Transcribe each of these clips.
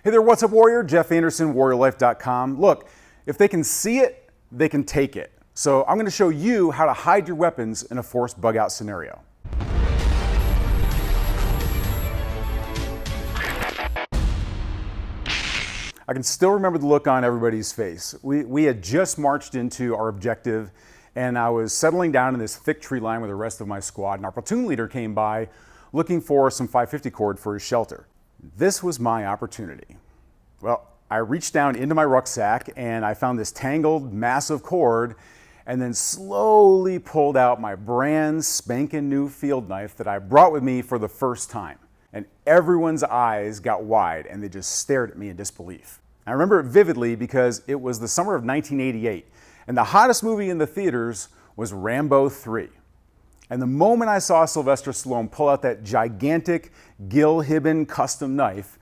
Hey there, what's up, Warrior? Jeff Anderson, WarriorLife.com. Look, if they can see it, they can take it. So I'm going to show you how to hide your weapons in a forced bug out scenario. I can still remember the look on everybody's face. We had just marched into our objective, and I was settling down in this thick tree line with the rest of my squad, and our platoon leader came by looking for some 550 cord for his shelter. This was my opportunity. Well, I reached down into my rucksack and I found this tangled, massive cord, and then slowly pulled out my brand spanking new field knife that I brought with me for the first time. And everyone's eyes got wide and they just stared at me in disbelief. I remember it vividly because it was the summer of 1988, and the hottest movie in the theaters was Rambo 3. And the moment I saw Sylvester Stallone pull out that gigantic Gil Hibben custom knife,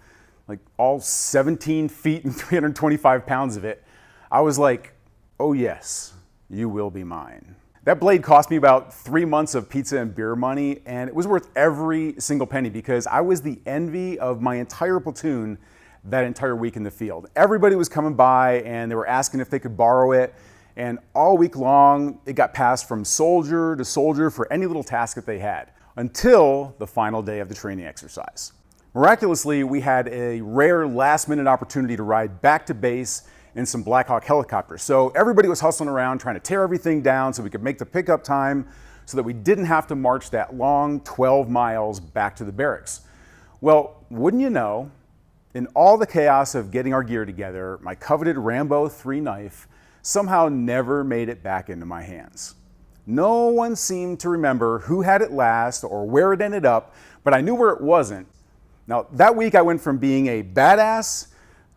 like all 17 feet and 325 pounds of it, I was like, oh yes, you will be mine. That blade cost me about 3 months of pizza and beer money, and it was worth every single penny because I was the envy of my entire platoon that entire week in the field. Everybody was coming by and they were asking if they could borrow it. And all week long, it got passed from soldier to soldier for any little task that they had, until the final day of the training exercise. Miraculously, we had a rare last-minute opportunity to ride back to base in some Black Hawk helicopters. So everybody was hustling around trying to tear everything down so we could make the pickup time so that we didn't have to march that long 12 miles back to the barracks. Well, wouldn't you know, in all the chaos of getting our gear together, my coveted Rambo 3 knife somehow never made it back into my hands. No one seemed to remember who had it last or where it ended up, but I knew where it wasn't. Now, that week I went from being a badass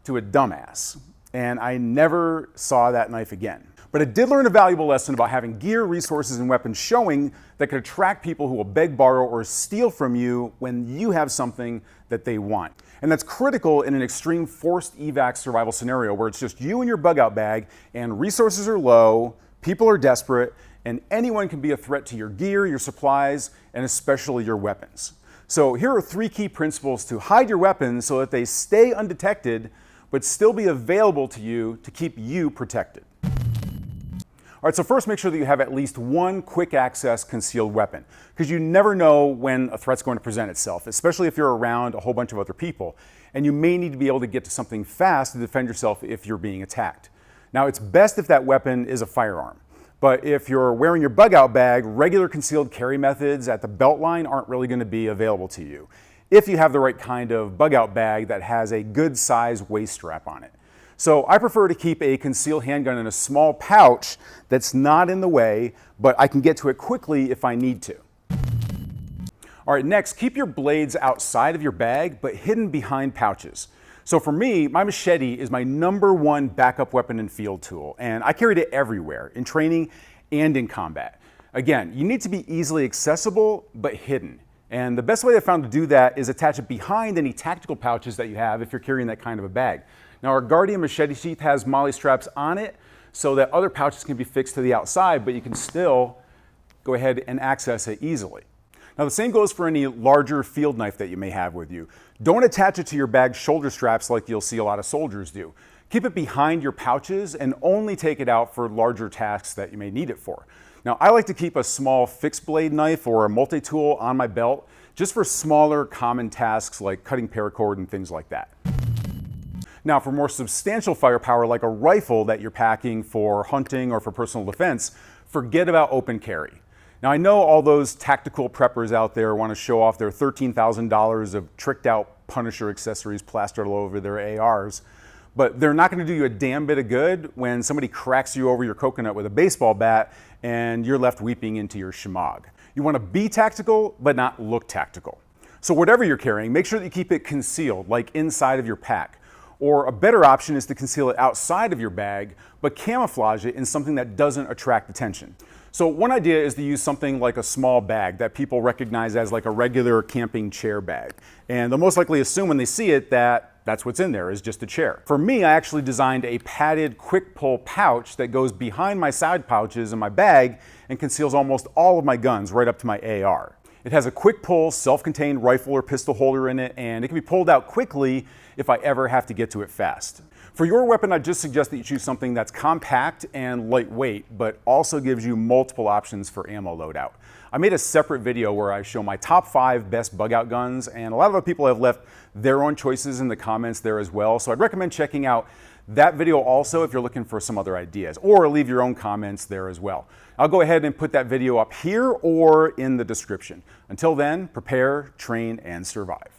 to a dumbass, and I never saw that knife again. But I did learn a valuable lesson about having gear, resources, and weapons showing that could attract people who will beg, borrow, or steal from you when you have something that they want. And that's critical in an extreme forced evac survival scenario where it's just you and your bug out bag and resources are low, people are desperate, and anyone can be a threat to your gear, your supplies, and especially your weapons. So here are 3 key principles to hide your weapons so that they stay undetected but still be available to you to keep you protected. All right, so first make sure that you have at least one quick access concealed weapon, because you never know when a threat's going to present itself, especially if you're around a whole bunch of other people, and you may need to be able to get to something fast to defend yourself if you're being attacked. Now, it's best if that weapon is a firearm, but if you're wearing your bug out bag, regular concealed carry methods at the belt line aren't really going to be available to you if you have the right kind of bug out bag that has a good size waist strap on it. So I prefer to keep a concealed handgun in a small pouch that's not in the way, but I can get to it quickly if I need to. All right, next, keep your blades outside of your bag, but hidden behind pouches. So for me, my machete is my #1 backup weapon and field tool, and I carried it everywhere, in training and in combat. Again, you need to be easily accessible, but hidden. And the best way I found to do that is attach it behind any tactical pouches that you have if you're carrying that kind of a bag. Now, our Guardian machete sheath has MOLLE straps on it so that other pouches can be fixed to the outside, but you can still go ahead and access it easily. Now, the same goes for any larger field knife that you may have with you. Don't attach it to your bag's shoulder straps like you'll see a lot of soldiers do. Keep it behind your pouches and only take it out for larger tasks that you may need it for. Now, I like to keep a small fixed blade knife or a multi-tool on my belt just for smaller common tasks like cutting paracord and things like that. Now, for more substantial firepower like a rifle that you're packing for hunting or for personal defense, forget about open carry. Now, I know all those tactical preppers out there want to show off their $13,000 of tricked out Punisher accessories plastered all over their ARs, but they're not going to do you a damn bit of good when somebody cracks you over your coconut with a baseball bat and you're left weeping into your shemagh. You want to be tactical, but not look tactical. So whatever you're carrying, make sure that you keep it concealed, like inside of your pack. Or a better option is to conceal it outside of your bag, but camouflage it in something that doesn't attract attention. So one idea is to use something like a small bag that people recognize as like a regular camping chair bag. And they'll most likely assume when they see it that that's what's in there, is just a chair. For me, I actually designed a padded quick pull pouch that goes behind my side pouches in my bag and conceals almost all of my guns right up to my AR. It has a quick pull, self-contained rifle or pistol holder in it, and it can be pulled out quickly if I ever have to get to it fast. For your weapon, I just suggest that you choose something that's compact and lightweight, but also gives you multiple options for ammo loadout. I made a separate video where I show my top 5 best bug-out guns, and a lot of other people have left their own choices in the comments there as well, so I'd recommend checking out that video also if you're looking for some other ideas, or leave your own comments there as well. I'll go ahead and put that video up here or in the description. Until then, prepare, train, and survive.